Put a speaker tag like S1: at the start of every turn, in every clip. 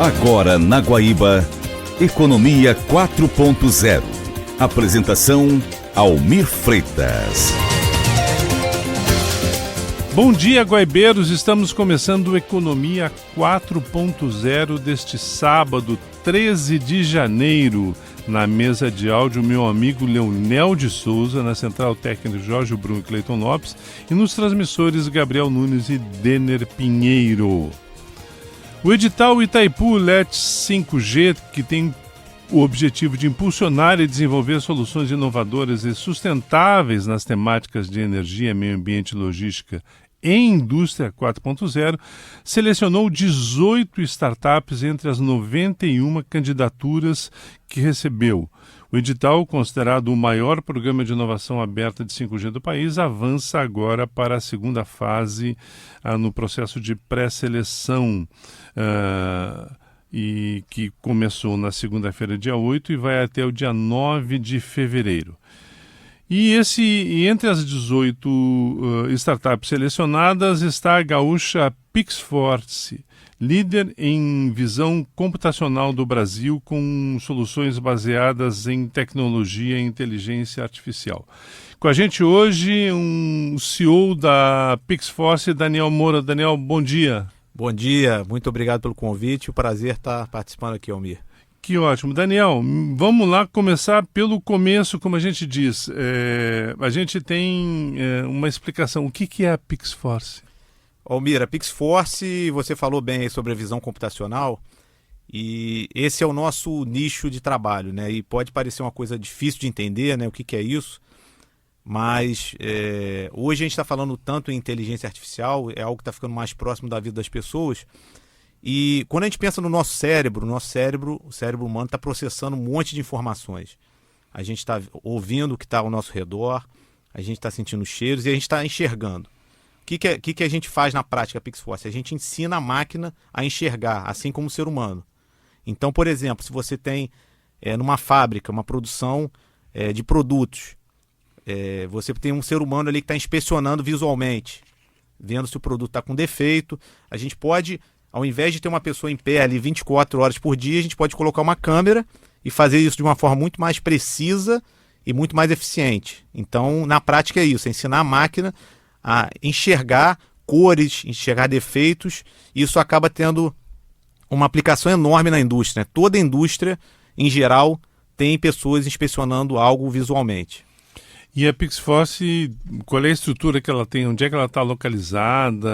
S1: Agora na Guaíba, Economia 4.0. Apresentação Almir Freitas.
S2: Bom dia, guaibeiros. Estamos começando o Economia 4.0 deste sábado, 13 de janeiro. Na mesa de áudio, meu amigo Leonel de Souza, na central técnica Jorge Bruno e Cleiton Lopes, e nos transmissores Gabriel Nunes e Denner Pinheiro. O edital Itaipu LED 5G, que tem o objetivo de impulsionar e desenvolver soluções inovadoras e sustentáveis nas temáticas de energia, meio ambiente e logística em Indústria 4.0, selecionou 18 startups entre as 91 candidaturas que recebeu. O edital, considerado o maior programa de inovação aberta de 5G do país, avança agora para a segunda fase no processo de pré-seleção, e que começou na segunda-feira, dia 8, e vai até o dia 9 de fevereiro. E entre as 18 startups selecionadas está a gaúcha Pixforce, líder em visão computacional do Brasil com soluções baseadas em tecnologia e inteligência artificial. Com a gente hoje, o CEO da Pixforce, Daniel Moura. Daniel, bom dia.
S3: Bom dia, muito obrigado pelo convite. O prazer estar participando aqui, Almir.
S2: Que ótimo. Daniel, vamos lá começar pelo começo, como a gente diz. A gente tem uma explicação. O que é a Pixforce?
S3: Almir, a Pixforce, você falou bem aí sobre a visão computacional, e esse é o nosso nicho de trabalho, né? E pode parecer uma coisa difícil de entender, né? O que é isso, mas hoje a gente está falando tanto em inteligência artificial, é algo que está ficando mais próximo da vida das pessoas. E quando a gente pensa no nosso cérebro, o cérebro humano está processando um monte de informações. A gente está ouvindo o que está ao nosso redor, a gente está sentindo cheiros e a gente está enxergando. O que a gente faz na prática, Pixforce? A gente ensina a máquina a enxergar, assim como o ser humano. Então, por exemplo, se você tem numa fábrica uma produção de produtos, você tem um ser humano ali que está inspecionando visualmente, vendo se o produto está com defeito. A gente pode, ao invés de ter uma pessoa em pé ali 24 horas por dia, a gente pode colocar uma câmera e fazer isso de uma forma muito mais precisa e muito mais eficiente. Então, na prática é isso, é ensinar a máquina a enxergar cores, enxergar defeitos, e isso acaba tendo uma aplicação enorme na indústria, né? Toda a indústria, em geral, tem pessoas inspecionando algo visualmente.
S2: E a Pixforce, qual é a estrutura que ela tem? Onde é que ela está localizada?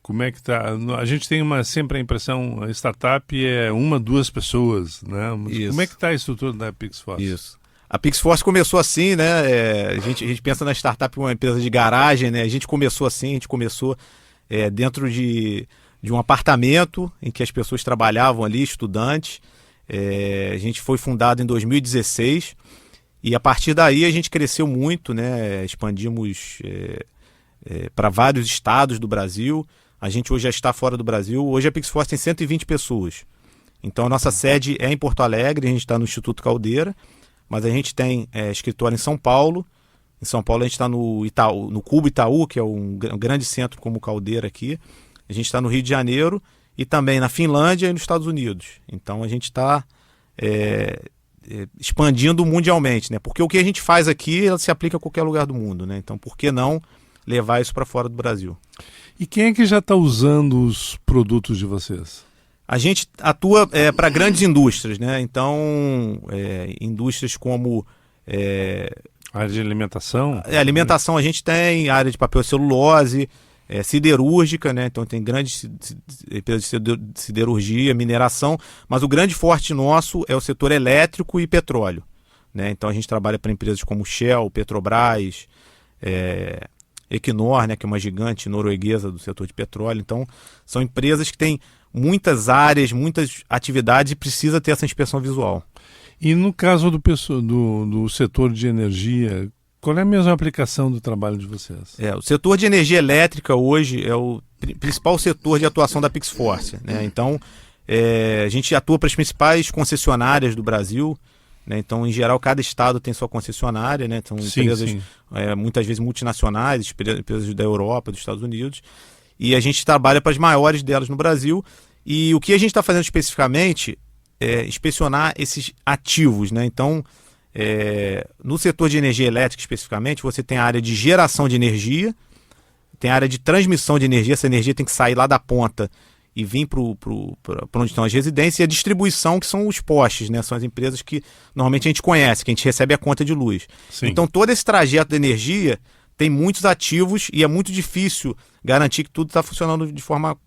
S2: Como é que está? A gente tem sempre a impressão, a startup é 1, 2 pessoas, né? Mas como é que está a estrutura da Pixforce?
S3: Isso. A Pixforce começou assim, né? A gente pensa na startup como uma empresa de garagem, né? A gente começou assim, dentro de um apartamento em que as pessoas trabalhavam ali, estudantes. A gente foi fundado em 2016 e a partir daí a gente cresceu muito, né? Expandimos para vários estados do Brasil. A gente hoje já está fora do Brasil. Hoje a Pixforce tem 120 pessoas. Então a nossa sede é em Porto Alegre, a gente está no Instituto Caldeira. Mas a gente tem escritório em São Paulo. Em São Paulo a gente está no Cubo Itaú, que é um grande centro como Caldeira aqui. A gente está no Rio de Janeiro e também na Finlândia e nos Estados Unidos. Então a gente está expandindo mundialmente, né? Porque o que a gente faz aqui se aplica a qualquer lugar do mundo, né? Então por que não levar isso para fora do Brasil?
S2: E quem é que já está usando os produtos de vocês?
S3: A gente atua para grandes indústrias, né? Então, indústrias como...
S2: área de alimentação?
S3: Alimentação a gente tem, área de papel e celulose, siderúrgica, né? Então tem grandes empresas de siderurgia, mineração, mas o grande forte nosso é o setor elétrico e petróleo, né? Então a gente trabalha para empresas como Shell, Petrobras, Equinor, né? Que é uma gigante norueguesa do setor de petróleo. Então são empresas que têm muitas áreas, muitas atividades e precisa ter essa inspeção visual.
S2: E no caso do setor de energia, qual é a mesma aplicação do trabalho de vocês?
S3: O setor de energia elétrica hoje é o principal setor de atuação da Pixforce, né? Então, a gente atua para as principais concessionárias do Brasil, né? Então, em geral, cada estado tem sua concessionária, né? São empresas muitas vezes multinacionais, empresas da Europa, dos Estados Unidos, e a gente trabalha para as maiores delas no Brasil. E o que a gente está fazendo especificamente é inspecionar esses ativos, né? Então, no setor de energia elétrica especificamente, você tem a área de geração de energia, tem a área de transmissão de energia, essa energia tem que sair lá da ponta e vir para onde estão as residências, e a distribuição, que são os postes, né? São as empresas que normalmente a gente conhece, que a gente recebe a conta de luz.
S2: Sim.
S3: Então todo esse trajeto de energia tem muitos ativos e é muito difícil garantir que tudo está funcionando de forma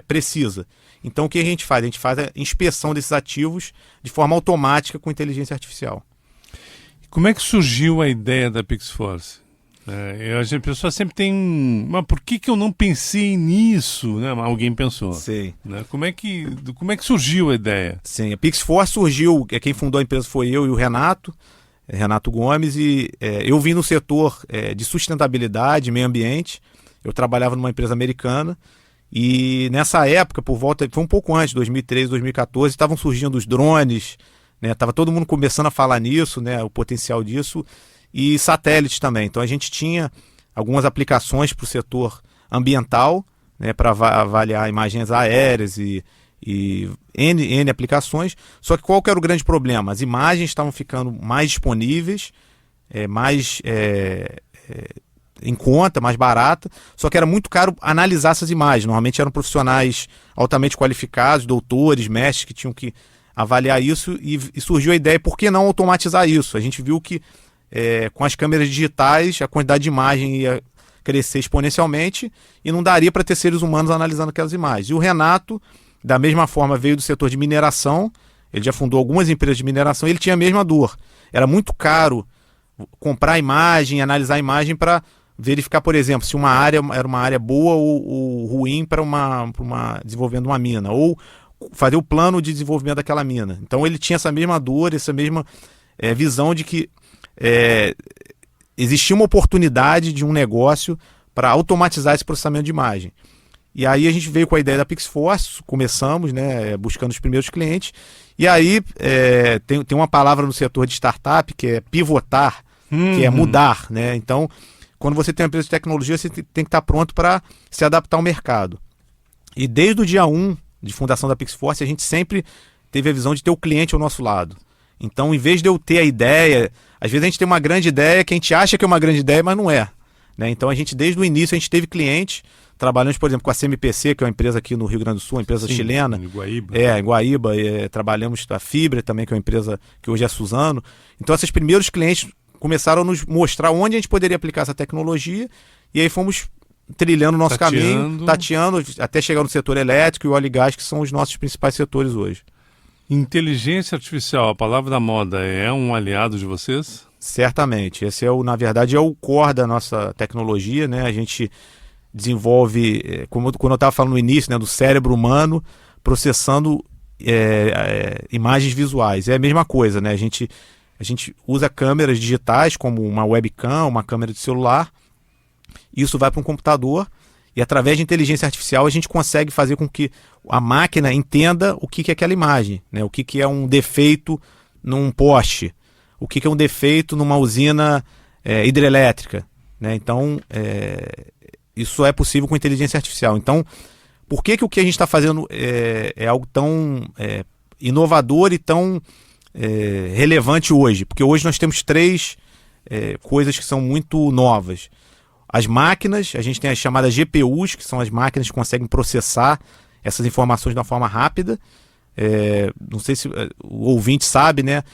S3: precisa. Então o que a gente faz? A gente faz a inspeção desses ativos de forma automática com inteligência artificial.
S2: Como é que surgiu a ideia da PixForce? A pessoa sempre tem mas por que eu não pensei nisso? Né? Alguém pensou.
S3: Sim.
S2: Né? Como é que surgiu a ideia?
S3: Sim, a PixForce surgiu, quem fundou a empresa foi eu e o Renato Gomes, e eu vim no setor de sustentabilidade, meio ambiente. Eu trabalhava numa empresa americana e nessa época, foi um pouco antes, 2013, 2014, estavam surgindo os drones, né? Tava todo mundo começando a falar nisso, né? O potencial disso, e satélites também. Então a gente tinha algumas aplicações para o setor ambiental, né? Para avaliar imagens aéreas e N aplicações. Só que qual que era o grande problema? As imagens estavam ficando mais disponíveis, mais em conta, mais barata, só que era muito caro analisar essas imagens. Normalmente eram profissionais altamente qualificados, doutores, mestres, que tinham que avaliar isso, e surgiu a ideia, por que não automatizar isso? A gente viu que com as câmeras digitais a quantidade de imagem ia crescer exponencialmente e não daria para ter seres humanos analisando aquelas imagens. E o Renato, da mesma forma, veio do setor de mineração, ele já fundou algumas empresas de mineração, e ele tinha a mesma dor. Era muito caro comprar imagem, analisar a imagem para verificar, por exemplo, se uma área era uma área boa ou ruim para desenvolvendo uma mina, ou fazer o plano de desenvolvimento daquela mina. Então ele tinha essa mesma dor, essa mesma visão de que existia uma oportunidade de um negócio para automatizar esse processamento de imagem. E aí a gente veio com a ideia da PixForce, começamos, né, buscando os primeiros clientes, e aí tem uma palavra no setor de startup que é pivotar, que é mudar, né? Então, quando você tem uma empresa de tecnologia, você tem que estar pronto para se adaptar ao mercado. E desde o dia 1 de fundação da PixForce, a gente sempre teve a visão de ter o cliente ao nosso lado. Então, em vez de eu ter a ideia, às vezes a gente tem uma grande ideia que a gente acha que é uma grande ideia, mas não é. Né? Então, desde o início, a gente teve clientes. Trabalhamos, por exemplo, com a CMPC, que é uma empresa aqui no Rio Grande do Sul, uma empresa chilena.
S2: Em Guaíba.
S3: Em Guaíba. Trabalhamos a Fibra também, que é uma empresa que hoje é Suzano. Então, esses primeiros clientes começaram a nos mostrar onde a gente poderia aplicar essa tecnologia, e aí fomos trilhando o nosso caminho, tateando, até chegar no setor elétrico e o óleo e gás, que são os nossos principais setores hoje.
S2: Inteligência artificial, a palavra da moda, é um aliado de vocês?
S3: Certamente. Esse na verdade, é o core da nossa tecnologia, né? A gente desenvolve, quando eu estava falando no início, né, do cérebro humano processando imagens visuais. É a mesma coisa, né? A gente usa câmeras digitais, como uma webcam, uma câmera de celular. Isso vai para um computador e, através de inteligência artificial, a gente consegue fazer com que a máquina entenda o que é aquela imagem, né? O que é um defeito num poste, o que é um defeito numa usina hidrelétrica, né? Então, isso é possível com inteligência artificial. Então, por que o que a gente está fazendo é algo tão inovador e tão relevante hoje? Porque hoje nós temos três coisas que são muito novas. As máquinas, a gente tem as chamadas GPUs, que são as máquinas que conseguem processar essas informações de uma forma rápida. Não sei se o ouvinte sabe, né?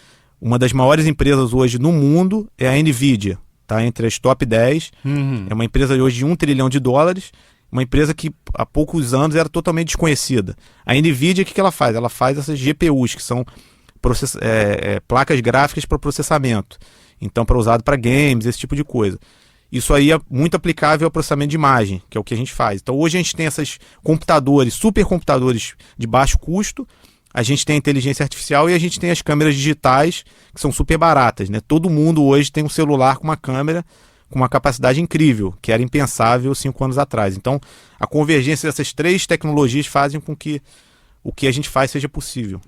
S3: Uma das maiores empresas hoje no mundo é a NVIDIA, tá? Entre as top 10. É uma empresa hoje de $1 trilhão, uma empresa que há poucos anos era totalmente desconhecida. A NVIDIA, o que ela faz? Ela faz essas GPUs, que são placas gráficas para processamento. Então, para usado para games, esse tipo de coisa. Isso aí é muito aplicável ao processamento de imagem, que é o que a gente faz. Então, hoje a gente tem esses computadores, supercomputadores de baixo custo, a gente tem a inteligência artificial e a gente tem as câmeras digitais, que são super baratas, né? Todo mundo hoje tem um celular com uma câmera com uma capacidade incrível, que era impensável 5 anos atrás. Então, a convergência dessas três tecnologias fazem com que o que a gente faz seja possível.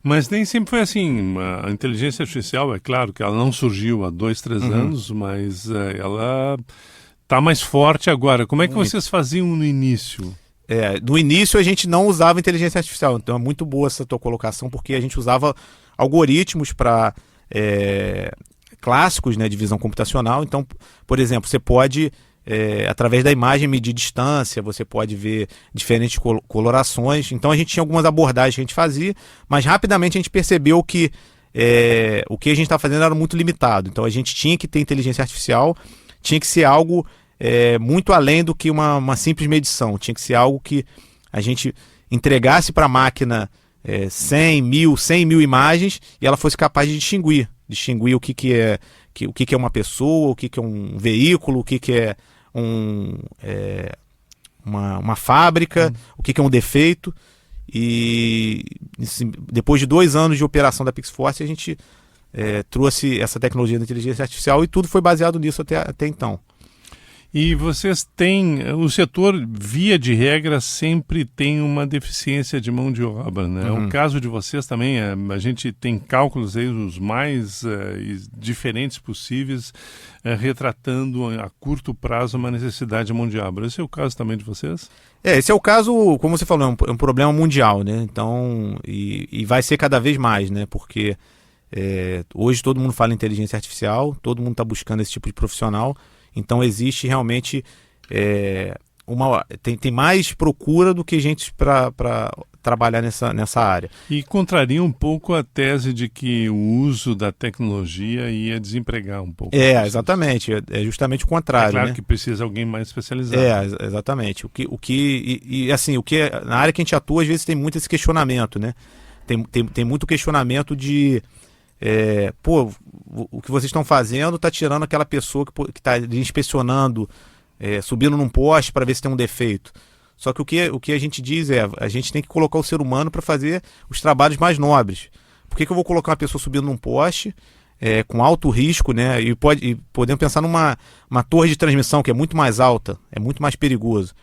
S2: Mas nem sempre foi assim. A inteligência artificial, é claro que ela não surgiu há 2, 3 anos, mas ela está mais forte agora. Como é que vocês faziam no início?
S3: No início a gente não usava inteligência artificial, então é muito boa essa tua colocação, porque a gente usava algoritmos para clássicos, né, de visão computacional. Então, por exemplo, você pode, através da imagem, medir distância, você pode ver diferentes colorações. Então a gente tinha algumas abordagens que a gente fazia, mas rapidamente a gente percebeu que o que a gente estava fazendo era muito limitado. Então a gente tinha que ter inteligência artificial, tinha que ser algo muito além do que uma simples medição. Tinha que ser algo que a gente entregasse para a máquina 100 mil imagens e ela fosse capaz de distinguir o que é uma pessoa, o que é um veículo, o que é uma fábrica, o que é um defeito. E depois de 2 anos de operação da PixForce, a gente trouxe essa tecnologia da inteligência artificial e tudo foi baseado nisso até então.
S2: E vocês têm, o setor, via de regra, sempre tem uma deficiência de mão de obra, né? O caso de vocês também, a gente tem cálculos aí os mais diferentes possíveis, retratando a curto prazo uma necessidade de mão de obra. Esse é o caso também de vocês?
S3: Esse é o caso, como você falou, é um problema mundial, né? Então, e vai ser cada vez mais, né? Porque hoje todo mundo fala em inteligência artificial, todo mundo está buscando esse tipo de profissional. Então existe realmente tem mais procura do que gente para trabalhar nessa área.
S2: E contraria um pouco a tese de que o uso da tecnologia ia desempregar um pouco.
S3: Exatamente. É justamente o contrário.
S2: É claro,
S3: né?
S2: Que precisa alguém mais especializado.
S3: Exatamente. Na área que a gente atua, às vezes tem muito esse questionamento, né? Tem muito questionamento de o que vocês estão fazendo está tirando aquela pessoa que está inspecionando, subindo num poste para ver se tem um defeito. Só que o que a gente diz a gente tem que colocar o ser humano para fazer os trabalhos mais nobres. Por que eu vou colocar uma pessoa subindo num poste com alto risco, né? E podemos pensar numa torre de transmissão que é muito mais alta, é muito mais perigoso.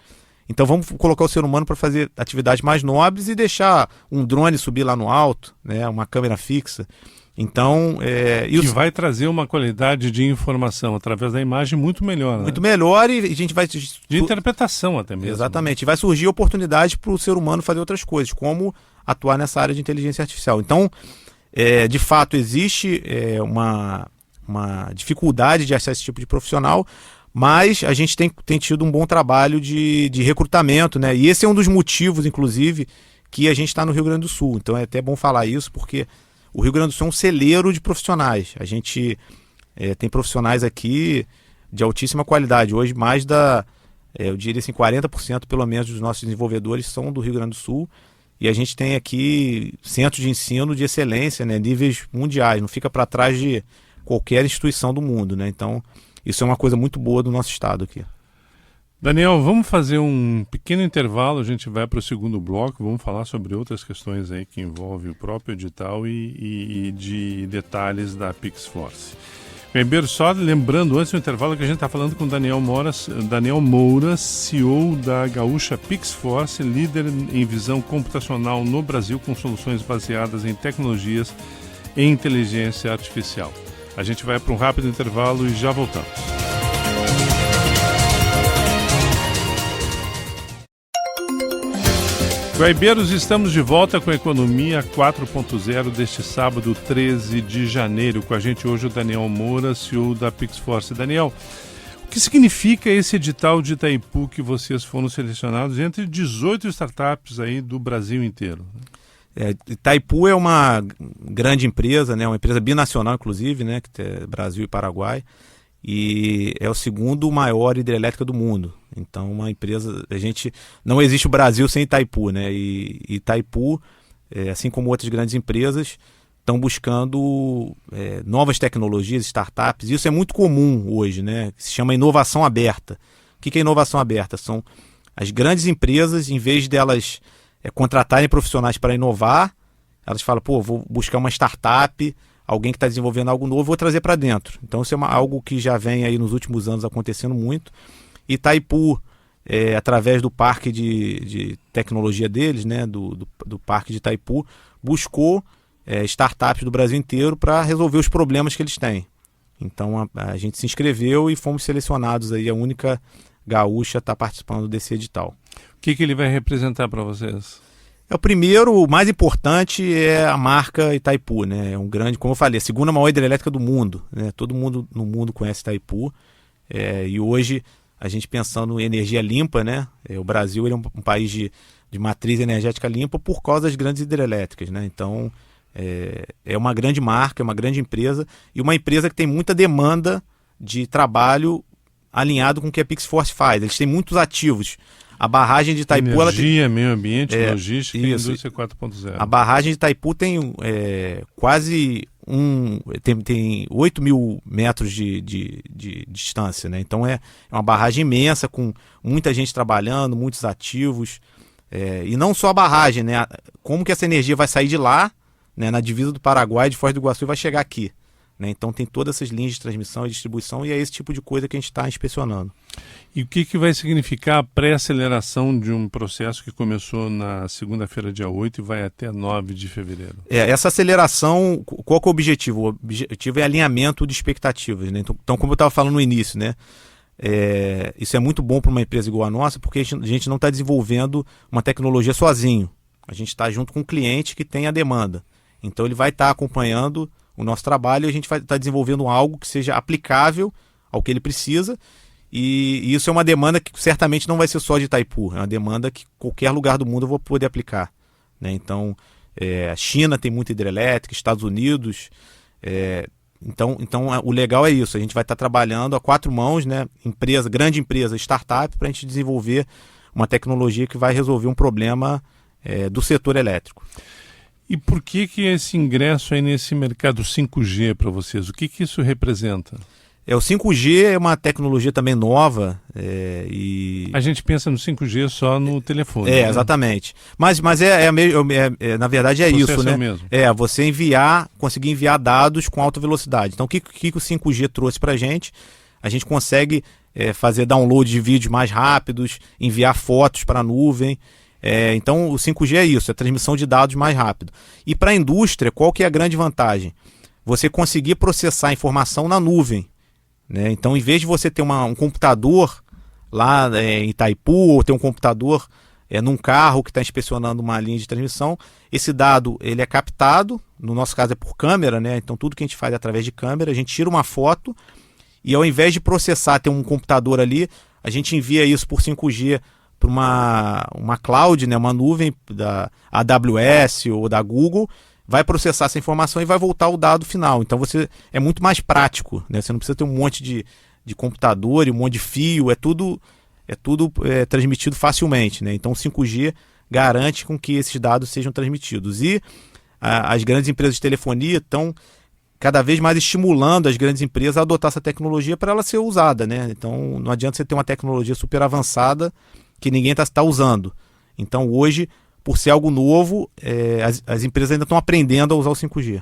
S3: Então vamos colocar o ser humano para fazer atividades mais nobres e deixar um drone subir lá no alto, né? Uma câmera fixa. Então,
S2: que vai trazer uma qualidade de informação através da imagem muito melhor.
S3: Muito melhor e a gente vai...
S2: De interpretação até mesmo.
S3: Exatamente. E vai surgir oportunidade para o ser humano fazer outras coisas, como atuar nessa área de inteligência artificial. Então, de fato, existe uma dificuldade de achar esse tipo de profissional, mas a gente tem tido um bom trabalho de recrutamento, né? E esse é um dos motivos, inclusive, que a gente está no Rio Grande do Sul. Então é até bom falar isso, porque o Rio Grande do Sul é um celeiro de profissionais. A gente tem profissionais aqui de altíssima qualidade. Hoje, eu diria assim, 40% pelo menos dos nossos desenvolvedores são do Rio Grande do Sul. E a gente tem aqui centros de ensino de excelência, né, níveis mundiais. Não fica para trás de qualquer instituição do mundo, né? Então, isso é uma coisa muito boa do nosso estado aqui.
S2: Daniel, vamos fazer um pequeno intervalo, a gente vai para o segundo bloco, vamos falar sobre outras questões aí que envolvem o próprio edital e de detalhes da PixForce. Primeiro, só lembrando antes do intervalo que a gente está falando com Daniel Moura, CEO da gaúcha PixForce, líder em visão computacional no Brasil com soluções baseadas em tecnologias e inteligência artificial. A gente vai para um rápido intervalo e já voltamos. Guaibeiros, estamos de volta com a Economia 4.0 deste sábado, 13 de janeiro. Com a gente hoje o Daniel Moura, CEO da PixForce. Daniel, o que significa esse edital de Itaipu que vocês foram selecionados entre 18 startups aí do Brasil inteiro?
S3: Itaipu é uma grande empresa, né? Uma empresa binacional, inclusive, né? Que tem Brasil e Paraguai. E é o segundo maior hidrelétrica do mundo. Então, uma empresa... não existe o Brasil sem Itaipu, né? E Itaipu, assim como outras grandes empresas, estão buscando novas tecnologias, startups. Isso é muito comum hoje, né? Se chama inovação aberta. O que é inovação aberta? São as grandes empresas, em vez delas contratarem profissionais para inovar, elas falam, vou buscar uma startup, alguém que está desenvolvendo algo novo, vou trazer para dentro. Então isso é algo que já vem aí nos últimos anos acontecendo muito. Itaipu, através do parque de tecnologia deles, né, do parque de Itaipu, buscou startups do Brasil inteiro para resolver os problemas que eles têm. Então a gente se inscreveu e fomos selecionados aí, a única gaúcha está participando desse edital.
S2: que ele vai representar para vocês?
S3: O primeiro, o mais importante, é a marca Itaipu, né? É um grande, como eu falei, a segunda maior hidrelétrica do mundo, né? Todo mundo no mundo conhece Itaipu. E hoje, a gente pensando em energia limpa, né? O Brasil ele é um país de matriz energética limpa por causa das grandes hidrelétricas, né? Então, é uma grande marca, é uma grande empresa e uma empresa que tem muita demanda de trabalho alinhado com o que a PixForce faz. Eles têm muitos ativos. A barragem de Itaipu...
S2: Energia, meio ambiente, logística e
S3: isso.
S2: indústria 4.0.
S3: A barragem de Itaipu tem quase tem 8 mil metros de distância, né? Então é uma barragem imensa, com muita gente trabalhando, muitos ativos. E não só a barragem, né? Como que essa energia vai sair de lá, né, na divisa do Paraguai, de Foz do Iguaçu, e vai chegar aqui, né? Então tem todas essas linhas de transmissão e distribuição, e é esse tipo de coisa que a gente está inspecionando.
S2: E o que vai significar a pré-aceleração de um processo que começou na segunda-feira, dia 8, e vai até 9 de fevereiro? Essa
S3: aceleração, qual que é o objetivo? O objetivo é alinhamento de expectativas, né? Então, como eu estava falando no início, né? Isso é muito bom para uma empresa igual a nossa, porque a gente não está desenvolvendo uma tecnologia sozinho. A gente está junto com um cliente que tem a demanda. Então ele vai estar acompanhando o nosso trabalho e a gente vai estar desenvolvendo algo que seja aplicável ao que ele precisa. E isso é uma demanda que certamente não vai ser só de Itaipu, é uma demanda que qualquer lugar do mundo eu vou poder aplicar, né? Então, a China tem muita hidrelétrica, Estados Unidos. Então o legal é isso, a gente vai estar trabalhando a 4 mãos, né? Grande empresa, startup, para a gente desenvolver uma tecnologia que vai resolver um problema do setor elétrico.
S2: E por que esse ingresso aí nesse mercado 5G para vocês? O que isso representa?
S3: O 5G é uma tecnologia também nova.
S2: A gente pensa no 5G só no telefone.
S3: Né? Exatamente. Mas na verdade é isso, né?
S2: Mesmo.
S3: Você conseguir enviar dados com alta velocidade. Então o que o 5G trouxe para a gente? A gente consegue fazer download de vídeos mais rápidos, enviar fotos para a nuvem. Então o 5G é isso, é a transmissão de dados mais rápido. E para a indústria, qual que é a grande vantagem? Você conseguir processar a informação na nuvem, né? Então, em vez de você ter um computador lá em Itaipu, ou ter um computador num carro que está inspecionando uma linha de transmissão, esse dado ele é captado, no nosso caso é por câmera, né? Então tudo que a gente faz é através de câmera, a gente tira uma foto e ao invés de processar, ter um computador ali, a gente envia isso por 5G para uma cloud, né? Uma nuvem da AWS ou da Google, vai processar essa informação e vai voltar o dado final. Então é muito mais prático, né? Você não precisa ter um monte de computador e um monte de fio, é tudo transmitido facilmente, né? Então o 5G garante com que esses dados sejam transmitidos. E as grandes empresas de telefonia estão cada vez mais estimulando as grandes empresas a adotar essa tecnologia para ela ser usada, né? Então não adianta você ter uma tecnologia super avançada que ninguém está usando. Então hoje, por ser algo novo, as empresas ainda estão aprendendo a usar o 5G.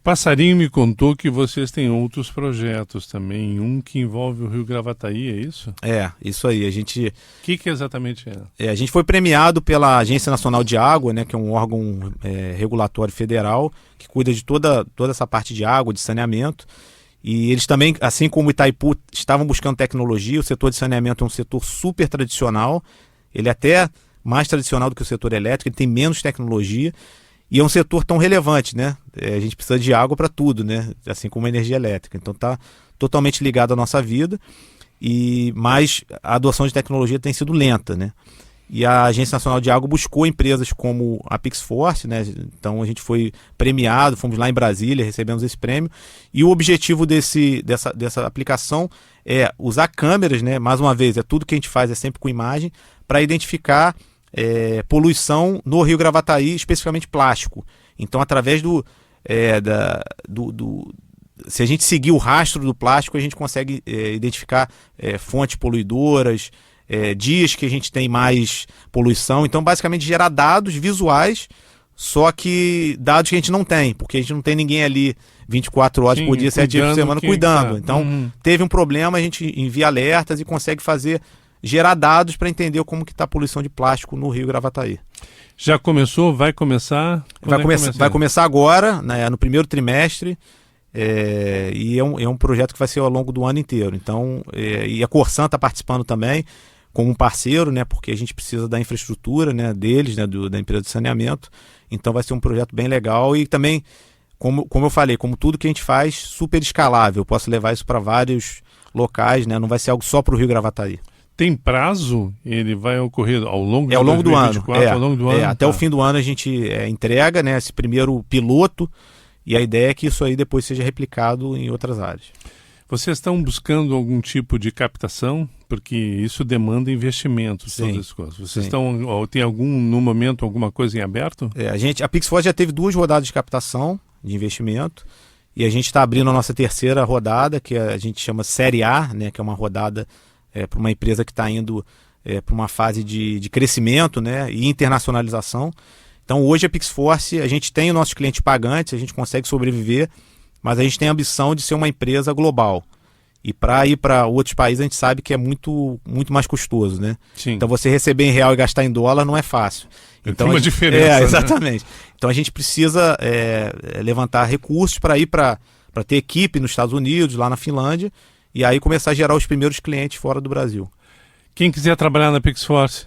S2: Passarinho me contou que vocês têm outros projetos também, um que envolve o Rio Gravataí, é isso?
S3: Isso aí.
S2: O que exatamente é?
S3: A gente foi premiado pela Agência Nacional de Água, né, que é um órgão regulatório federal, que cuida de toda essa parte de água, de saneamento. E eles também, assim como Itaipu, estavam buscando tecnologia. O setor de saneamento é um setor super tradicional, ele é até mais tradicional do que o setor elétrico, ele tem menos tecnologia. E é um setor tão relevante, né? A gente precisa de água para tudo, né? Assim como a energia elétrica. Então está totalmente ligado à nossa vida, mas a adoção de tecnologia tem sido lenta, né? E a Agência Nacional de Água buscou empresas como a PixForce, né? Então a gente foi premiado, fomos lá em Brasília, recebemos esse prêmio. E o objetivo dessa aplicação é usar câmeras, né? Mais uma vez, tudo que a gente faz é sempre com imagem, para identificar poluição no Rio Gravataí, especificamente plástico. Então, através se a gente seguir o rastro do plástico, a gente consegue identificar fontes poluidoras, dias que a gente tem mais poluição. Então, basicamente, gerar dados visuais, só que dados que a gente não tem, porque a gente não tem ninguém ali 24 horas por dia, 7 dias por semana cuidando. Então, teve um problema, a gente envia alertas e consegue gerar dados para entender como que está a poluição de plástico no Rio Gravataí.
S2: Já começou? Vai começar?
S3: Vai começar agora, né, no primeiro trimestre, e é um projeto que vai ser ao longo do ano inteiro. Então, e a Corsan está participando também, como um parceiro, né, porque a gente precisa da infraestrutura, né, deles, né, da empresa de saneamento. Então vai ser um projeto bem legal e também, como eu falei, como tudo que a gente faz, super escalável. Eu posso levar isso para vários locais, né, não vai ser algo só para o Rio Gravataí.
S2: Tem prazo? Ele vai ocorrer ao longo de
S3: ao longo
S2: 2024,
S3: do ano.
S2: Ao longo do ano?
S3: Até o fim do ano a gente entrega, né, esse primeiro piloto e a ideia é que isso aí depois seja replicado em outras áreas.
S2: Vocês estão buscando algum tipo de captação? Porque isso demanda investimentos, todas as coisas. Vocês tem no momento, alguma coisa em aberto?
S3: A PixForce já teve 2 rodadas de captação de investimento e a gente está abrindo a nossa terceira rodada, que a gente chama Série A, né, que é uma rodada para uma empresa que está indo para uma fase de crescimento, né, e internacionalização. Então hoje a PixForce, a gente tem os nossos clientes pagantes, a gente consegue sobreviver, mas a gente tem a ambição de ser uma empresa global. E para ir para outros países a gente sabe que é muito, muito mais custoso, né?
S2: Sim.
S3: Então você receber em real e gastar em dólar não é fácil. Então,
S2: tem uma diferença.
S3: Exatamente. Né? Então a gente precisa levantar recursos para ir para ter equipe nos Estados Unidos, lá na Finlândia, e aí começar a gerar os primeiros clientes fora do Brasil.
S2: Quem quiser trabalhar na PixForce?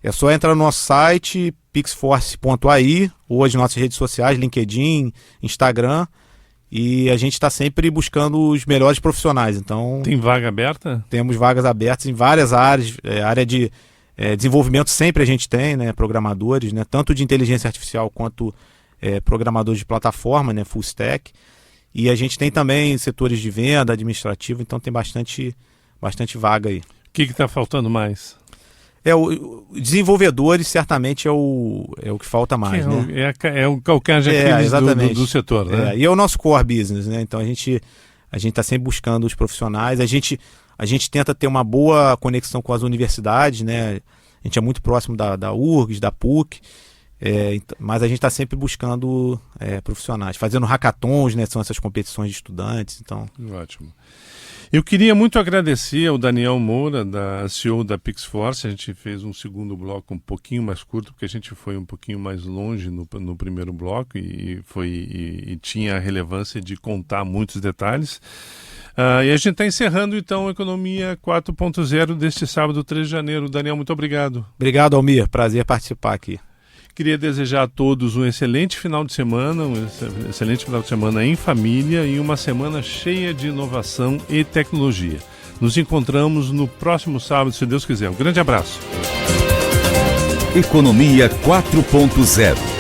S3: É só entrar no nosso site, pixforce.ai, hoje nossas redes sociais, LinkedIn, Instagram, e a gente está sempre buscando os melhores profissionais. Então,
S2: tem vaga aberta?
S3: Temos vagas abertas em várias áreas. Área de desenvolvimento sempre a gente tem, né, programadores, né, tanto de inteligência artificial quanto programadores de plataforma, né, full stack. E a gente tem também setores de venda, administrativo, então tem bastante vaga aí.
S2: O que está faltando mais?
S3: Desenvolvedores certamente é o que falta mais, né?
S2: É o calcanhar de Aquiles do setor, né?
S3: E é o nosso core business, né? Então a gente está sempre buscando os profissionais, a gente tenta ter uma boa conexão com as universidades, né? A gente é muito próximo da URGS, da PUC, mas a gente está sempre buscando profissionais, fazendo hackathons, né? São essas competições de estudantes, então...
S2: Ótimo. Eu queria muito agradecer ao Daniel Moura, da CEO da PixForce. A gente fez um segundo bloco um pouquinho mais curto, porque a gente foi um pouquinho mais longe no primeiro bloco e tinha a relevância de contar muitos detalhes. E a gente está encerrando, então, a Economia 4.0 deste sábado, 3 de janeiro. Daniel, muito obrigado.
S3: Obrigado, Almir. Prazer participar aqui.
S2: Queria desejar a todos um excelente final de semana, em família e uma semana cheia de inovação e tecnologia. Nos encontramos no próximo sábado, se Deus quiser. Um grande abraço.
S1: Economia 4.0